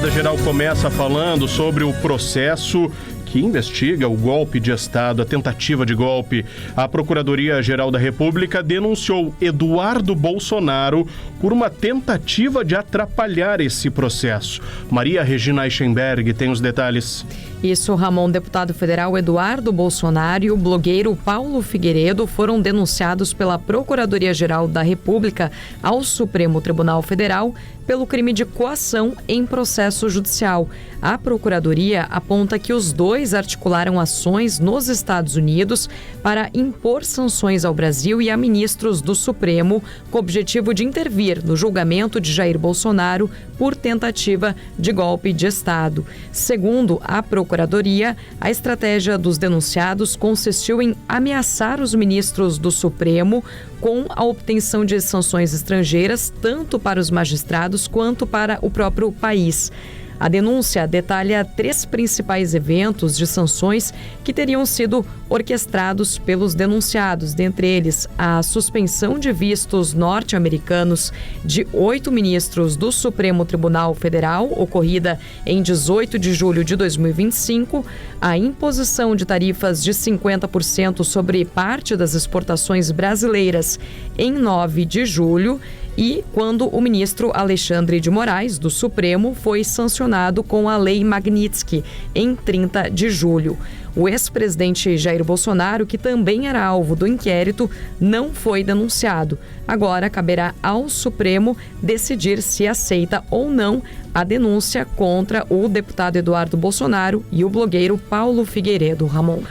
Geral começa falando sobre o processo que investiga o golpe de Estado, a tentativa de golpe. A Procuradoria-Geral da República denunciou Eduardo Bolsonaro por uma tentativa de atrapalhar esse processo. Maria Regina Eichenberg tem os detalhes. Isso, Ramon. Deputado federal Eduardo Bolsonaro e o blogueiro Paulo Figueiredo foram denunciados pela Procuradoria-Geral da República ao Supremo Tribunal Federal pelo crime de coação em processo judicial. A Procuradoria aponta que os dois articularam ações nos Estados Unidos para impor sanções ao Brasil e a ministros do Supremo com o objetivo de intervir no julgamento de Jair Bolsonaro por tentativa de golpe de Estado. Segundo a Procuradoria, a estratégia dos denunciados consistiu em ameaçar os ministros do Supremo com a obtenção de sanções estrangeiras, tanto para os magistrados quanto para o próprio país. A denúncia detalha 3 principais eventos de sanções que teriam sido orquestrados pelos denunciados, dentre eles a suspensão de vistos norte-americanos de 8 ministros do Supremo Tribunal Federal, ocorrida em 18 de julho de 2025, a imposição de tarifas de 50% sobre parte das exportações brasileiras em 9 de julho, e quando o ministro Alexandre de Moraes, do Supremo, foi sancionado com a Lei Magnitsky, em 30 de julho. O ex-presidente Jair Bolsonaro, que também era alvo do inquérito, não foi denunciado. Agora caberá ao Supremo decidir se aceita ou não a denúncia contra o deputado Eduardo Bolsonaro e o blogueiro Paulo Figueiredo. Ramon.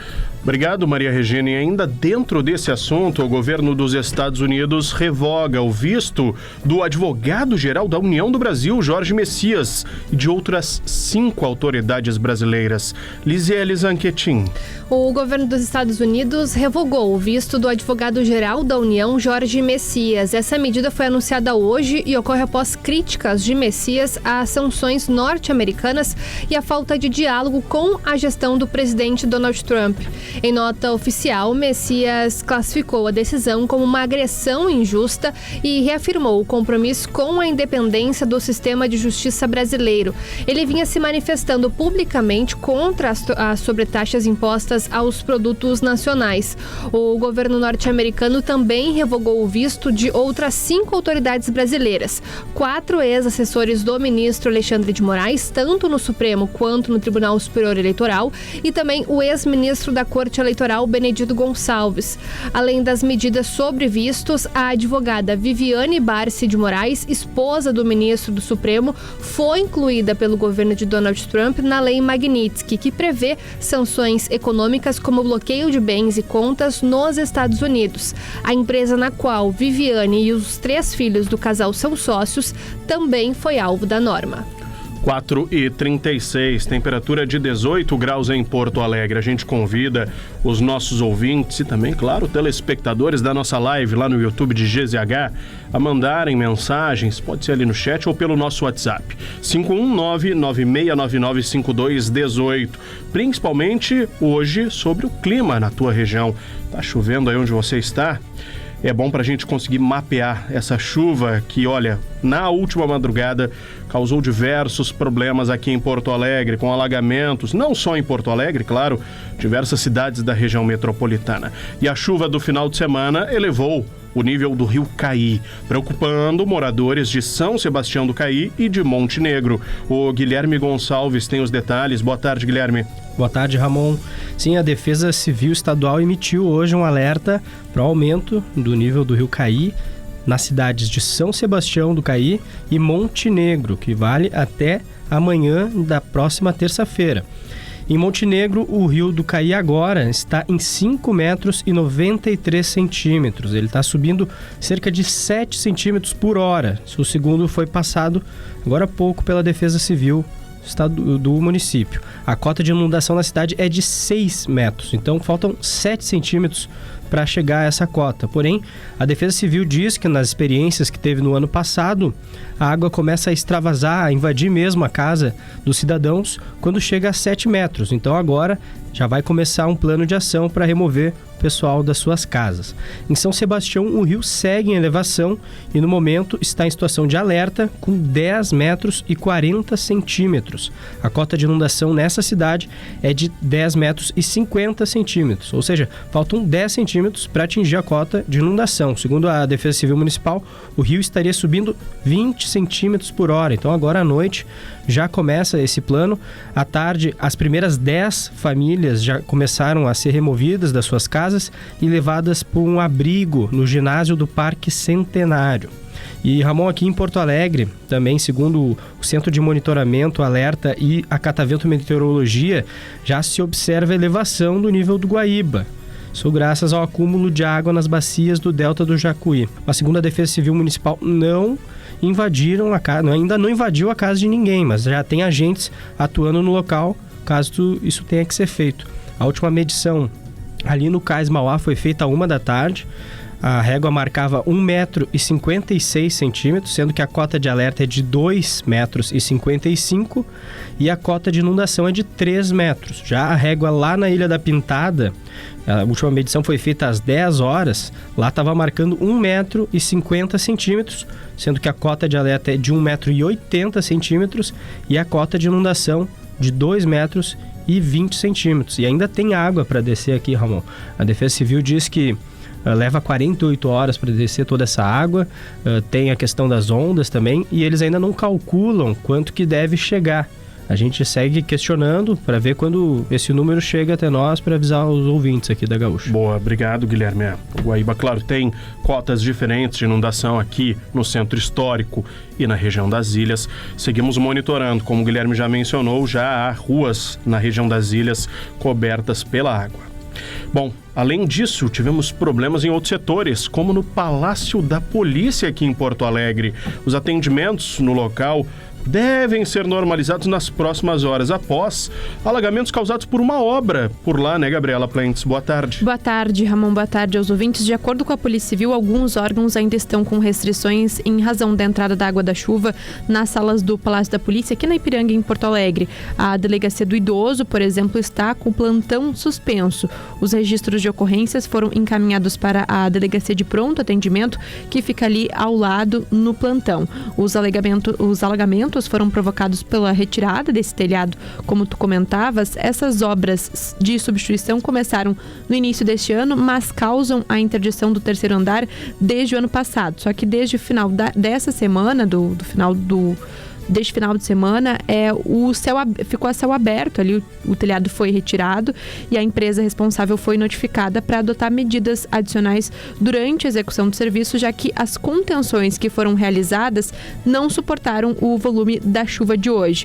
Obrigado, Maria Regina. E ainda dentro desse assunto, o governo dos Estados Unidos revoga o visto do advogado-geral da União do Brasil, Jorge Messias, e de outras 5 autoridades brasileiras. Lisiele Zanquetin. O governo dos Estados Unidos revogou o visto do advogado-geral da União, Jorge Messias. Essa medida foi anunciada hoje e ocorre após críticas de Messias às sanções norte-americanas e à falta de diálogo com a gestão do presidente Donald Trump. Em nota oficial, Messias classificou a decisão como uma agressão injusta e reafirmou o compromisso com a independência do sistema de justiça brasileiro. Ele vinha se manifestando publicamente contra as sobretaxas impostas aos produtos nacionais. O governo norte-americano também revogou o visto de outras 5 autoridades brasileiras. 4 ex-assessores do ministro Alexandre de Moraes, tanto no Supremo quanto no Tribunal Superior Eleitoral, e também o ex-ministro da Corte Eleitoral, Benedito Gonçalves. Além das medidas sobre vistos, a advogada Viviane Barsi de Moraes, esposa do ministro do Supremo, foi incluída pelo governo de Donald Trump na Lei Magnitsky, que prevê sanções econômicas como bloqueio de bens e contas nos Estados Unidos. A empresa na qual Viviane e os 3 filhos do casal são sócios também foi alvo da norma. 4h36, temperatura de 18 graus em Porto Alegre. A gente convida os nossos ouvintes e também, claro, telespectadores da nossa live lá no YouTube de GZH a mandarem mensagens, pode ser ali no chat ou pelo nosso WhatsApp, 519-9699-5218. Principalmente hoje sobre o clima na tua região. Tá chovendo aí onde você está? É bom para a gente conseguir mapear essa chuva que, olha, na última madrugada causou diversos problemas aqui em Porto Alegre, com alagamentos, não só em Porto Alegre, claro, diversas cidades da região metropolitana. E a chuva do final de semana elevou o nível do rio Caí, preocupando moradores de São Sebastião do Caí e de Monte Negro. O Guilherme Gonçalves tem os detalhes. Boa tarde, Guilherme. Boa tarde, Ramon. Sim, a Defesa Civil Estadual emitiu hoje um alerta para o aumento do nível do rio Caí nas cidades de São Sebastião do Caí e Monte Negro, que vale até amanhã da próxima terça-feira. Em Monte Negro, o rio do Caí agora está em 5 metros e 93 centímetros. Ele está subindo cerca de 7 centímetros por hora. O segundo foi passado agora há pouco pela Defesa Civil do município. A cota de inundação na cidade é de 6 metros, então faltam 7 centímetros para chegar a essa cota. Porém, a Defesa Civil diz que nas experiências que teve no ano passado, a água começa a extravasar, a invadir mesmo a casa dos cidadãos quando chega a 7 metros. Então agora já vai começar um plano de ação para remover pessoal das suas casas. Em São Sebastião, o rio segue em elevação e no momento está em situação de alerta com 10 metros e 40 centímetros. A cota de inundação nessa cidade é de 10 metros e 50 centímetros, ou seja, faltam 10 centímetros para atingir a cota de inundação. Segundo a Defesa Civil Municipal, o rio estaria subindo 20 centímetros por hora. Então agora à noite já começa esse plano. À tarde, as primeiras 10 famílias já começaram a ser removidas das suas casas e levadas para um abrigo no ginásio do Parque Centenário. E, Ramon, aqui em Porto Alegre, também segundo o Centro de Monitoramento, Alerta e a Catavento Meteorologia, já se observa a elevação do nível do Guaíba. Isso graças ao acúmulo de água nas bacias do Delta do Jacuí. Mas segundo a Defesa Civil Municipal, ainda não invadiu a casa de ninguém, mas já tem agentes atuando no local caso isso tenha que ser feito. A última medição ali no Cais Mauá foi feita às 1h. A régua marcava 1,56 m, sendo que a cota de alerta é de 2,55 m e a cota de inundação é de 3 metros. Já a régua lá na Ilha da Pintada, a última medição foi feita às 10 horas, lá estava marcando 1,50 m, sendo que a cota de alerta é de 1,80 m e a cota de inundação de 2,20 m. E ainda tem água para descer aqui, Ramon. A Defesa Civil diz que leva 48 horas para descer toda essa água, tem a questão das ondas também, e eles ainda não calculam quanto que deve chegar. A gente segue questionando para ver quando esse número chega até nós para avisar os ouvintes aqui da Gaúcha. Boa, obrigado, Guilherme. O Guaíba, claro, tem cotas diferentes de inundação aqui no centro histórico e na região das ilhas. Seguimos monitorando, como o Guilherme já mencionou, já há ruas na região das ilhas cobertas pela água. Bom, além disso, tivemos problemas em outros setores, como no Palácio da Polícia aqui em Porto Alegre. Os atendimentos no local devem ser normalizados nas próximas horas, após alagamentos causados por uma obra por lá, né, Gabriela Plentes? Boa tarde. Boa tarde, Ramon. Boa tarde aos ouvintes. De acordo com a Polícia Civil, alguns órgãos ainda estão com restrições em razão da entrada da água da chuva nas salas do Palácio da Polícia, aqui na Ipiranga, em Porto Alegre. A Delegacia do Idoso, por exemplo, está com o plantão suspenso. Os registros de ocorrências foram encaminhados para a Delegacia de Pronto Atendimento, que fica ali ao lado no plantão. Os alagamentos foram provocados pela retirada desse telhado, como tu comentavas. Essas obras de substituição começaram no início deste ano, mas causam a interdição do terceiro andar desde o ano passado. Só que desde o final dessa semana, deste final de semana, ficou a céu aberto ali, o telhado foi retirado e a empresa responsável foi notificada para adotar medidas adicionais durante a execução do serviço, já que as contenções que foram realizadas não suportaram o volume da chuva de hoje.